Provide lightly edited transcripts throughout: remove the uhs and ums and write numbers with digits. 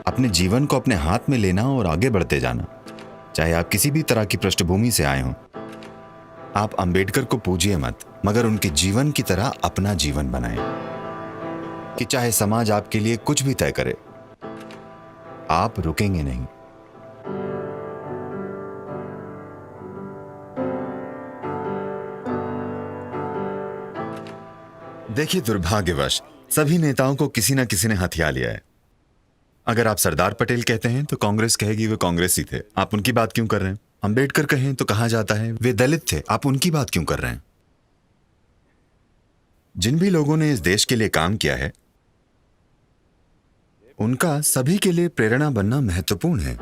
अपने जीवन को अपने हाथ में लेना और आगे बढ़ते जाना, चाहे आप किसी भी तरह की पृष्ठभूमि से आए हों। आप अंबेडकर को पूजिए मत, मगर उनके जीवन की तरह अपना जीवन बनाएं कि चाहे समाज आपके लिए कुछ भी तय करे, आप रुकेंगे नहीं। देखिए, दुर्भाग्यवश सभी नेताओं को किसी न किसी ने हथिया लिया है। अगर आप सरदार पटेल कहते हैं तो कांग्रेस कहेगी वे कांग्रेसी थे, आप उनकी बात क्यों कर रहे हैं? अंबेडकर कहें तो कहा जाता है वे दलित थे, आप उनकी बात क्यों कर रहे हैं? जिन भी लोगों ने इस देश के लिए काम किया है, उनका सभी के लिए प्रेरणा बनना महत्वपूर्ण है।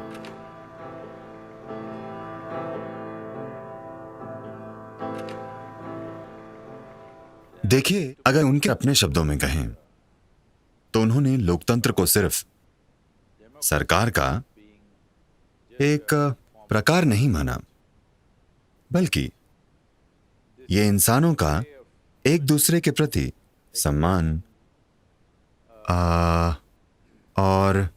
देखिए, अगर उनके अपने शब्दों में कहें तो उन्होंने लोकतंत्र को सिर्फ सरकार का एक प्रकार नहीं माना, बल्कि ये इंसानों का एक दूसरे के प्रति सम्मान और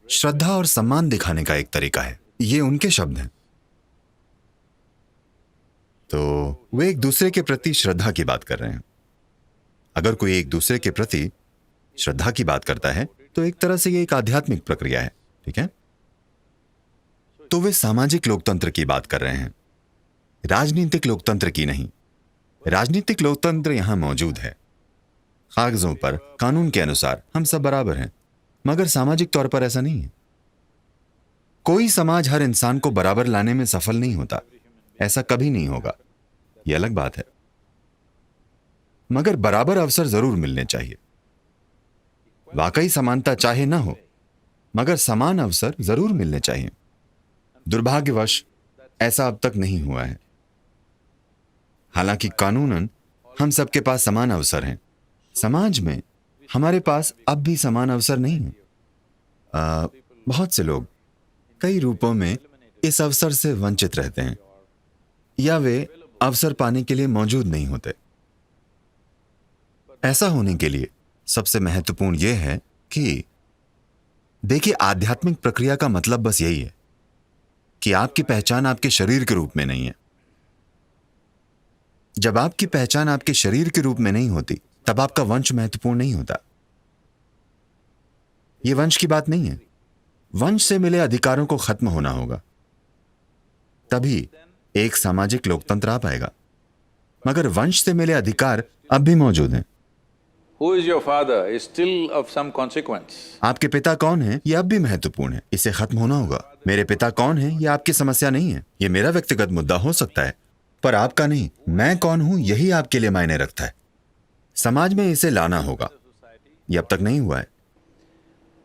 श्रद्धा और सम्मान दिखाने का एक तरीका है। ये उनके शब्द हैं। तो वे एक दूसरे के प्रति श्रद्धा की बात कर रहे हैं। अगर कोई एक दूसरे के प्रति श्रद्धा की बात करता है तो एक तरह से ये एक आध्यात्मिक प्रक्रिया है, ठीक है? तो वे सामाजिक लोकतंत्र की बात कर रहे हैं, राजनीतिक लोकतंत्र की नहीं। राजनीतिक लोकतंत्र यहां मौजूद है, कागजों पर, कानून के अनुसार हम सब बराबर हैं, मगर सामाजिक तौर पर ऐसा नहीं है। कोई समाज हर इंसान को बराबर लाने में सफल नहीं होता, ऐसा कभी नहीं होगा, यह अलग बात है। मगर बराबर अवसर जरूर मिलने चाहिए। वाकई समानता चाहे ना हो, मगर समान अवसर जरूर मिलने चाहिए। दुर्भाग्यवश ऐसा अब तक नहीं हुआ है। हालांकि कानूनन हम सबके पास समान अवसर हैं, समाज में हमारे पास अब भी समान अवसर नहीं है। बहुत से लोग कई रूपों में इस अवसर से वंचित रहते हैं, या वे अवसर पाने के लिए मौजूद नहीं होते। ऐसा होने के लिए सबसे महत्वपूर्ण यह है कि देखिए, आध्यात्मिक प्रक्रिया का मतलब बस यही है कि आपकी पहचान आपके शरीर के रूप में नहीं है। जब आपकी पहचान आपके शरीर के रूप में नहीं होती, तब आपका वंश महत्वपूर्ण नहीं होता। यह वंश की बात नहीं है। वंश से मिले अधिकारों को खत्म होना होगा, तभी एक सामाजिक लोकतंत्र आ पाएगा। मगर वंश से मिले अधिकार अब भी मौजूद हैं। Who is your father is still of some consequence. आपके पिता कौन हैं, यह अब भी महत्वपूर्ण है, इसे खत्म होना होगा। मेरे पिता कौन हैं, यह आपकी समस्या नहीं है। यह मेरा व्यक्तिगत मुद्दा हो सकता है, पर आपका नहीं। मैं कौन हूं, यही आपके लिए मायने रखता है। समाज में इसे लाना होगा, यह अब तक नहीं हुआ है।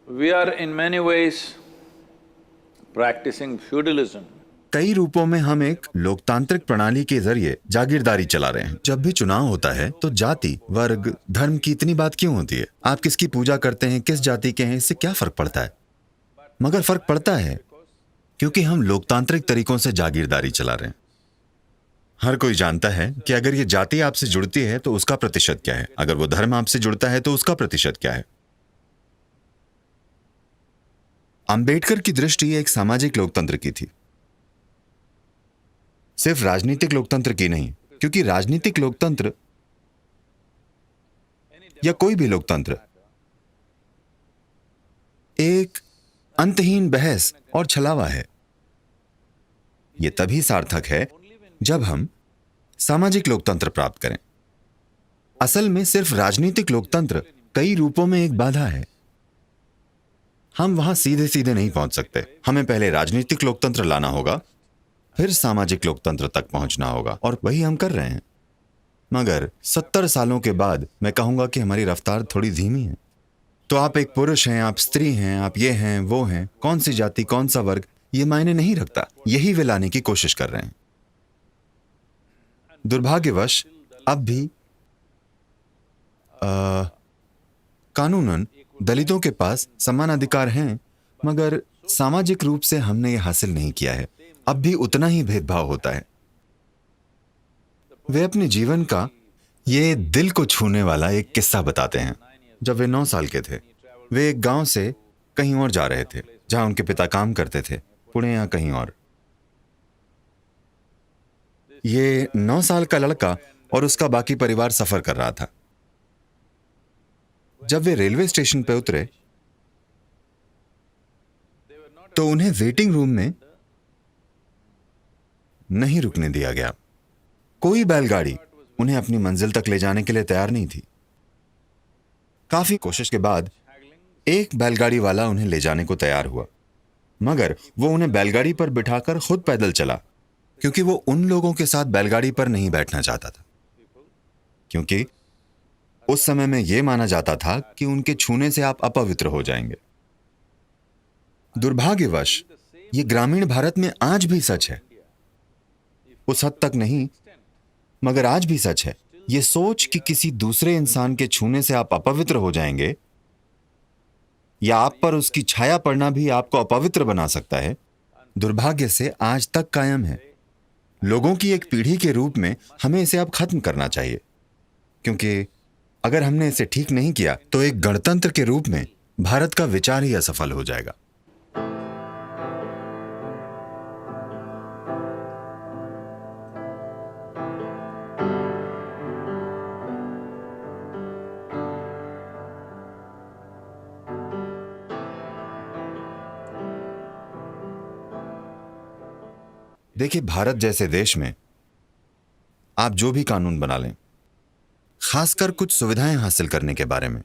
We are in many ways practicing feudalism. कई रूपों में हम एक लोकतांत्रिक प्रणाली के जरिए जागीरदारी चला रहे हैं। जब भी चुनाव होता है तो जाति, वर्ग, धर्म की इतनी बात क्यों होती है? आप किसकी पूजा करते हैं, किस जाति के हैं, इससे क्या फर्क पड़ता है? मगर फर्क पड़ता है क्योंकि हम लोकतांत्रिक तरीकों से जागीरदारी चला रहे हैं। हर कोई जानता है कि अगर ये जाति आपसे जुड़ती है तो उसका प्रतिशत क्या है, अगर वो धर्म आपसे जुड़ता है तो उसका प्रतिशत क्या है। अंबेडकर की दृष्टि एक सामाजिक लोकतंत्र की थी, सिर्फ राजनीतिक लोकतंत्र की नहीं, क्योंकि राजनीतिक लोकतंत्र या कोई भी लोकतंत्र एक अंतहीन बहस और छलावा है। यह तभी सार्थक है जब हम सामाजिक लोकतंत्र प्राप्त करें। असल में सिर्फ राजनीतिक लोकतंत्र कई रूपों में एक बाधा है। हम वहां सीधे सीधे नहीं पहुंच सकते। हमें पहले राजनीतिक लोकतंत्र लाना होगा, फिर सामाजिक लोकतंत्र तक पहुंचना होगा, और वही हम कर रहे हैं। मगर 70 सालों के बाद मैं कहूंगा कि हमारी रफ्तार थोड़ी धीमी है। तो आप एक पुरुष हैं, आप स्त्री हैं, आप ये हैं, वो हैं, कौन सी जाति, कौन सा वर्ग, ये मायने नहीं रखता। यही वे लाने की कोशिश कर रहे हैं। दुर्भाग्यवश अब भी कानूनन दलितों के पास समान अधिकार हैं, मगर सामाजिक रूप से हमने यह हासिल नहीं किया है। अब भी उतना ही भेदभाव होता है। वे अपने जीवन का ये दिल को छूने वाला एक किस्सा बताते हैं। जब वे 9 साल के थे, वे एक गांव से कहीं और जा रहे थे, जहां उनके पिता काम करते थे, पुणे या कहीं और। ये 9 साल का लड़का और उसका बाकी परिवार सफर कर रहा था। जब वे रेलवे स्टेशन पर उतरे तो उन्हें वेटिंग रूम में नहीं रुकने दिया गया। कोई बैलगाड़ी उन्हें अपनी मंजिल तक ले जाने के लिए तैयार नहीं थी। काफी कोशिश के बाद एक बैलगाड़ी वाला उन्हें ले जाने को तैयार हुआ, मगर वो उन्हें बैलगाड़ी पर बिठाकर खुद पैदल चला, क्योंकि वो उन लोगों के साथ बैलगाड़ी पर नहीं बैठना चाहता था, क्योंकि उस समय में यह माना जाता था कि उनके छूने से आप अपवित्र हो जाएंगे। दुर्भाग्यवश ये ग्रामीण भारत में आज भी सच है। उस हद तक नहीं, मगर आज भी सच है। ये सोच कि किसी दूसरे इंसान के छूने से आप अपवित्र हो जाएंगे या आप पर उसकी छाया पड़ना भी आपको अपवित्र बना सकता है, दुर्भाग्य से आज तक कायम है। लोगों की एक पीढ़ी के रूप में हमें इसे अब खत्म करना चाहिए, क्योंकि अगर हमने इसे ठीक नहीं किया तो एक गणतंत्र के रूप में भारत का विचार ही असफल हो जाएगा। देखिए, भारत जैसे देश में आप जो भी कानून बना लें, खासकर कुछ सुविधाएं हासिल करने के बारे में,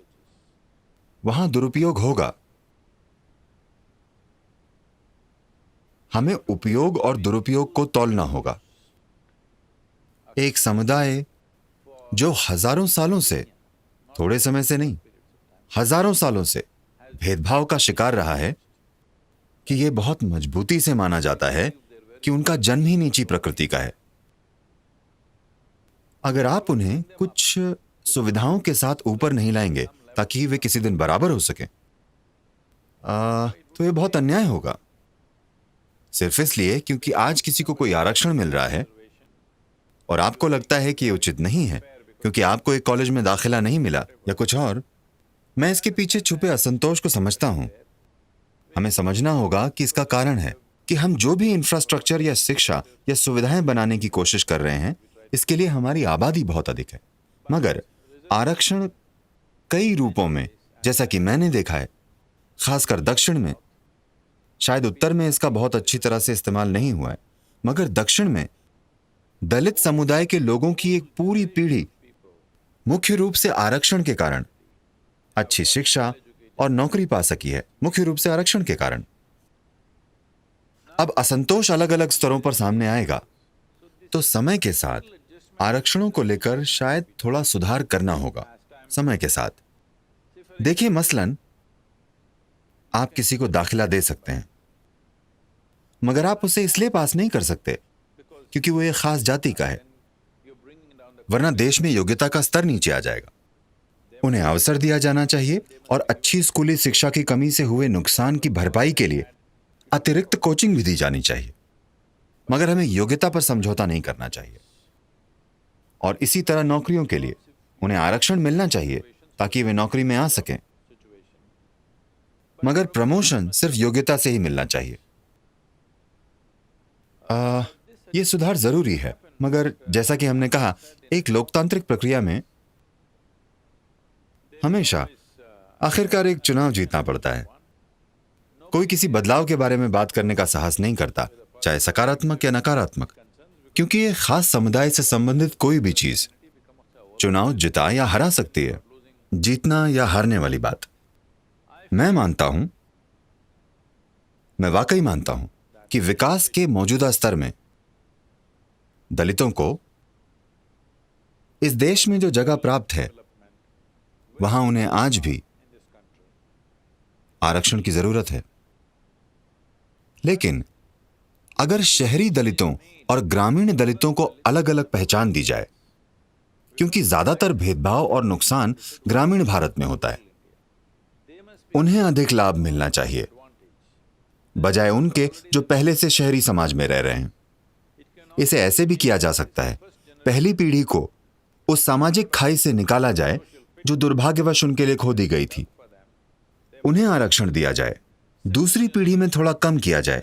वहां दुरुपयोग होगा। हमें उपयोग और दुरुपयोग को तौलना होगा। एक समुदाय जो हजारों सालों से, थोड़े समय से नहीं, हजारों सालों से भेदभाव का शिकार रहा है, कि यह बहुत मजबूती से माना जाता है कि उनका जन्म ही नीची प्रकृति का है। अगर आप उन्हें कुछ सुविधाओं के साथ ऊपर नहीं लाएंगे ताकि वे किसी दिन बराबर हो सके, तो यह बहुत अन्याय होगा। सिर्फ इसलिए क्योंकि आज किसी को कोई आरक्षण मिल रहा है और आपको लगता है कि यह उचित नहीं है क्योंकि आपको एक कॉलेज में दाखिला नहीं मिला या कुछ और। मैं इसके पीछे छुपे असंतोष को समझता हूं। हमें समझना होगा कि इसका कारण है कि हम जो भी इंफ्रास्ट्रक्चर या शिक्षा या सुविधाएं बनाने की कोशिश कर रहे हैं, इसके लिए हमारी आबादी बहुत अधिक है। मगर आरक्षण कई रूपों में, जैसा कि मैंने देखा है, खासकर दक्षिण में, शायद उत्तर में इसका बहुत अच्छी तरह से इस्तेमाल नहीं हुआ है, मगर दक्षिण में दलित समुदाय के लोगों की एक पूरी पीढ़ी मुख्य रूप से आरक्षण के कारण अच्छी शिक्षा और नौकरी पा सकी है, मुख्य रूप से आरक्षण के कारण। अब असंतोष अलग अलग स्तरों पर सामने आएगा, तो समय के साथ आरक्षणों को लेकर शायद थोड़ा सुधार करना होगा। समय के साथ देखिए, मसलन आप किसी को दाखिला दे सकते हैं, मगर आप उसे इसलिए पास नहीं कर सकते क्योंकि वो एक खास जाति का है, वरना देश में योग्यता का स्तर नीचे आ जाएगा। उन्हें अवसर दिया जाना चाहिए और अच्छी स्कूली शिक्षा की कमी से हुए नुकसान की भरपाई के लिए अतिरिक्त कोचिंग भी दी जानी चाहिए, मगर हमें योग्यता पर समझौता नहीं करना चाहिए। और इसी तरह नौकरियों के लिए उन्हें आरक्षण मिलना चाहिए ताकि वे नौकरी में आ सकें, मगर प्रमोशन सिर्फ योग्यता से ही मिलना चाहिए। यह सुधार जरूरी है, मगर जैसा कि हमने कहा, एक लोकतांत्रिक प्रक्रिया में हमेशा आखिरकार एक चुनाव जीतना पड़ता है। कोई किसी बदलाव के बारे में बात करने का साहस नहीं करता, चाहे सकारात्मक या नकारात्मक, क्योंकि ये खास समुदाय से संबंधित कोई भी चीज चुनाव जिता या हरा सकती है, जीतना या हारने वाली बात। मैं वाकई मानता हूं कि विकास के मौजूदा स्तर में दलितों को इस देश में जो जगह प्राप्त है, वहां उन्हें आज भी आरक्षण की जरूरत है। लेकिन अगर शहरी दलितों और ग्रामीण दलितों को अलग अलग पहचान दी जाए, क्योंकि ज्यादातर भेदभाव और नुकसान ग्रामीण भारत में होता है, उन्हें अधिक लाभ मिलना चाहिए बजाय उनके जो पहले से शहरी समाज में रह रहे हैं। इसे ऐसे भी किया जा सकता है, पहली पीढ़ी को उस सामाजिक खाई से निकाला जाए जो दुर्भाग्यवश उनके लिए खो दी गई थी, उन्हें आरक्षण दिया जाए दूसरी पीढ़ी में थोड़ा कम किया जाए,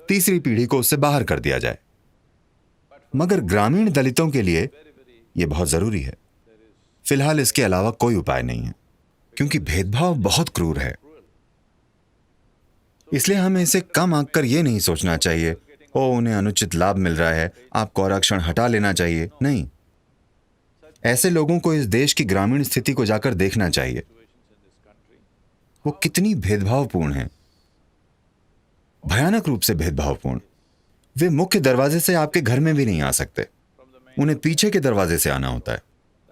तीसरी पीढ़ी को उससे बाहर कर दिया जाए। मगर ग्रामीण दलितों के लिए यह बहुत जरूरी है। फिलहाल इसके अलावा कोई उपाय नहीं है, क्योंकि भेदभाव बहुत क्रूर है। इसलिए हमें इसे कम आंक कर यह नहीं सोचना चाहिए, ओ उन्हें अनुचित लाभ मिल रहा है, आपको आरक्षण हटा लेना चाहिए। नहीं, ऐसे लोगों को इस देश की ग्रामीण स्थिति को जाकर देखना चाहिए। वो कितनी भेदभावपूर्ण है, भयानक रूप से भेदभावपूर्ण। वे मुख्य दरवाजे से आपके घर में भी नहीं आ सकते, उन्हें पीछे के दरवाजे से आना होता है।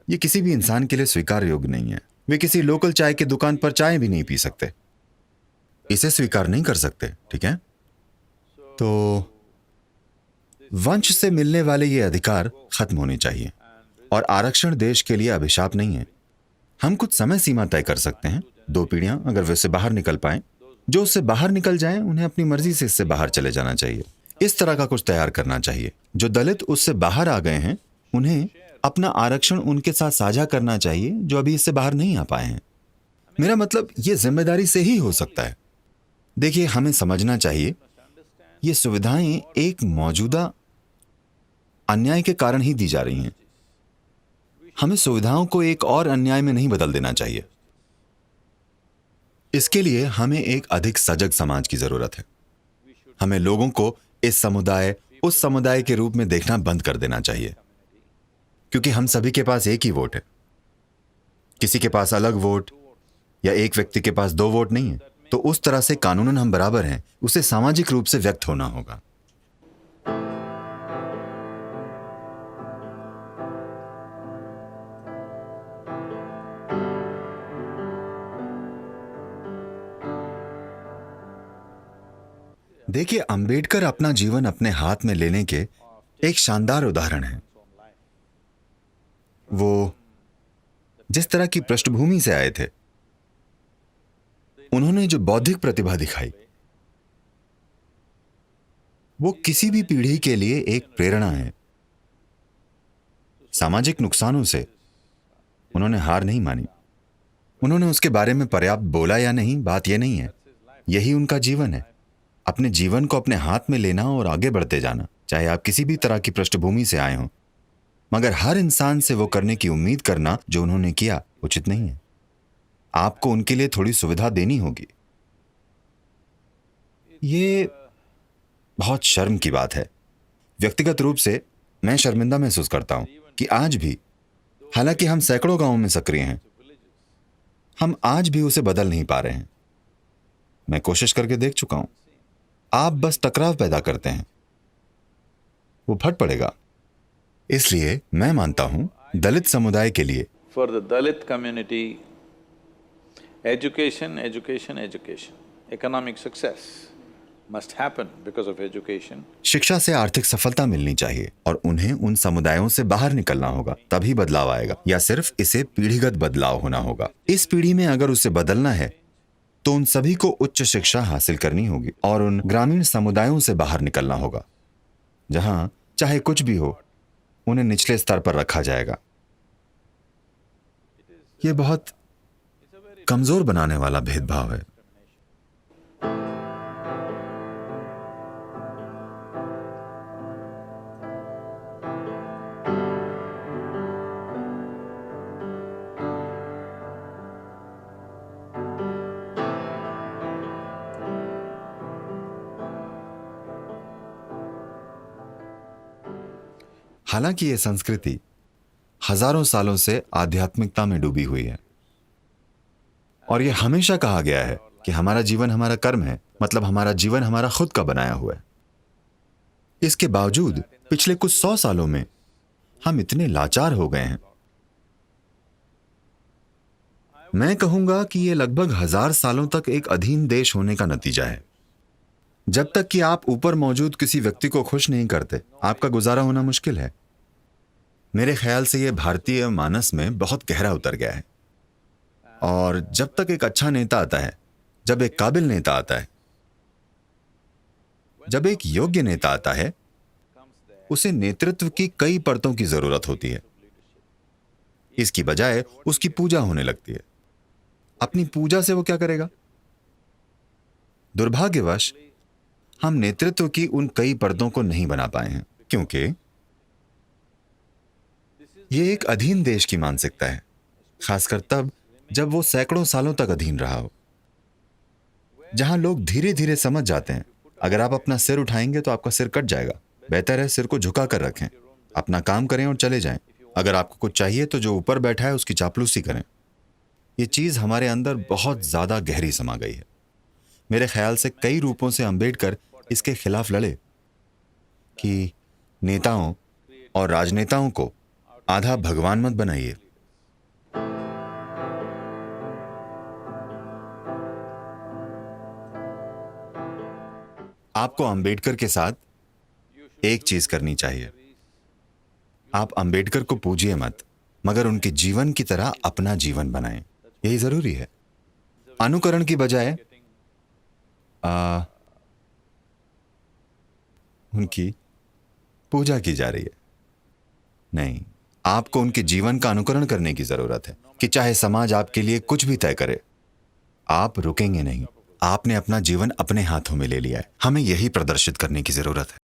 ये किसी भी इंसान के लिए स्वीकार योग्य नहीं है। वे किसी लोकल चाय की दुकान पर चाय भी नहीं पी सकते, इसे स्वीकार नहीं कर सकते। ठीक है, तो वंश से मिलने वाले ये अधिकार खत्म होने चाहिए। और आरक्षण देश के लिए अभिशाप नहीं है। हम कुछ समय सीमा तय कर सकते हैं, 2 पीढ़ियां, अगर वे उससे बाहर निकल पाए। जो उससे बाहर निकल जाएं, उन्हें अपनी मर्जी से इससे बाहर चले जाना चाहिए। इस तरह का कुछ तैयार करना चाहिए। जो दलित उससे बाहर आ गए हैं, उन्हें अपना आरक्षण उनके साथ साझा करना चाहिए जो अभी इससे बाहर नहीं आ पाए हैं। मेरा मतलब यह जिम्मेदारी से ही हो सकता है। देखिए, हमें समझना चाहिए ये सुविधाएं एक मौजूदा अन्याय के कारण ही दी जा रही हैं। हमें सुविधाओं को एक और अन्याय में नहीं बदल देना चाहिए। इसके लिए हमें एक अधिक सजग समाज की जरूरत है। हमें लोगों को इस समुदाय उस समुदाय के रूप में देखना बंद कर देना चाहिए, क्योंकि हम सभी के पास एक ही वोट है। किसी के पास अलग वोट या एक व्यक्ति के पास 2 वोट नहीं है। तो उस तरह से कानूनन हम बराबर हैं, उसे सामाजिक रूप से व्यक्त होना होगा। देखिए, अंबेडकर अपना जीवन अपने हाथ में लेने के एक शानदार उदाहरण है। वो जिस तरह की पृष्ठभूमि से आए थे, उन्होंने जो बौद्धिक प्रतिभा दिखाई, वो किसी भी पीढ़ी के लिए एक प्रेरणा है। सामाजिक नुकसानों से उन्होंने हार नहीं मानी। उन्होंने उसके बारे में पर्याप्त बोला या नहीं, बात यह नहीं है। यही उनका जीवन है, अपने जीवन को अपने हाथ में लेना और आगे बढ़ते जाना, चाहे आप किसी भी तरह की पृष्ठभूमि से आए हों। मगर हर इंसान से वो करने की उम्मीद करना जो उन्होंने किया, उचित नहीं है। आपको उनके लिए थोड़ी सुविधा देनी होगी। ये बहुत शर्म की बात है। व्यक्तिगत रूप से मैं शर्मिंदा महसूस करता हूं कि आज भी, हालांकि हम सैकड़ों गांवों में सक्रिय हैं, हम आज भी उसे बदल नहीं पा रहे हैं। मैं कोशिश करके देख चुका हूं। आप बस टकराव पैदा करते हैं, वो फट पड़ेगा। इसलिए मैं मानता हूं, दलित समुदाय के लिए For the Dalit community, education, education, education. Economic success must happen because of education. शिक्षा से आर्थिक सफलता मिलनी चाहिए और उन्हें उन समुदायों से बाहर निकलना होगा, तभी बदलाव आएगा। या सिर्फ इसे पीढ़ीगत बदलाव होना होगा। इस पीढ़ी में अगर उसे बदलना है तो उन सभी को उच्च शिक्षा हासिल करनी होगी और उन ग्रामीण समुदायों से बाहर निकलना होगा जहां चाहे कुछ भी हो, उन्हें निचले स्तर पर रखा जाएगा। यह बहुत कमजोर बनाने वाला भेदभाव है। हालांकि यह संस्कृति हजारों सालों से आध्यात्मिकता में डूबी हुई है और यह हमेशा कहा गया है कि हमारा जीवन हमारा कर्म है, मतलब हमारा जीवन हमारा खुद का बनाया हुआ है। इसके बावजूद पिछले कुछ 100 सालों में हम इतने लाचार हो गए हैं। मैं कहूंगा कि यह लगभग 1000 सालों तक एक अधीन देश होने का नतीजा है। जब तक कि आप ऊपर मौजूद किसी व्यक्ति को खुश नहीं करते, आपका गुजारा होना मुश्किल है। मेरे ख्याल से यह भारतीय मानस में बहुत गहरा उतर गया है। और जब तक एक अच्छा नेता आता है, जब एक काबिल नेता आता है, जब एक योग्य नेता आता है, उसे नेतृत्व की कई परतों की जरूरत होती है। इसकी बजाय उसकी पूजा होने लगती है। अपनी पूजा से वो क्या करेगा? दुर्भाग्यवश हम नेतृत्व की उन कई परतों को नहीं बना पाए हैं, क्योंकि ये एक अधीन देश की मानसिकता है, खासकर तब जब वो सैकड़ों सालों तक अधीन रहा हो, जहां लोग धीरे धीरे समझ जाते हैं अगर आप अपना सिर उठाएंगे तो आपका सिर कट जाएगा। बेहतर है सिर को झुका कर रखें, अपना काम करें और चले जाएं। अगर आपको कुछ चाहिए तो जो ऊपर बैठा है उसकी चापलूसी करें। ये चीज हमारे अंदर बहुत ज्यादा गहरी समा गई है। मेरे ख्याल से कई रूपों से अंबेडकर इसके खिलाफ लड़े कि नेताओं और राजनेताओं को आधा भगवान मत बनाइए। आपको अंबेडकर के साथ एक चीज करनी चाहिए, आप अंबेडकर को पूजिए मत, मगर उनके जीवन की तरह अपना जीवन बनाएं। यही जरूरी है। अनुकरण की बजाय उनकी पूजा की जा रही है। नहीं, आपको उनके जीवन का अनुकरण करने की जरूरत है कि चाहे समाज आपके लिए कुछ भी तय करे, आप रुकेंगे नहीं। आपने अपना जीवन अपने हाथों में ले लिया है। हमें यही प्रदर्शित करने की जरूरत है।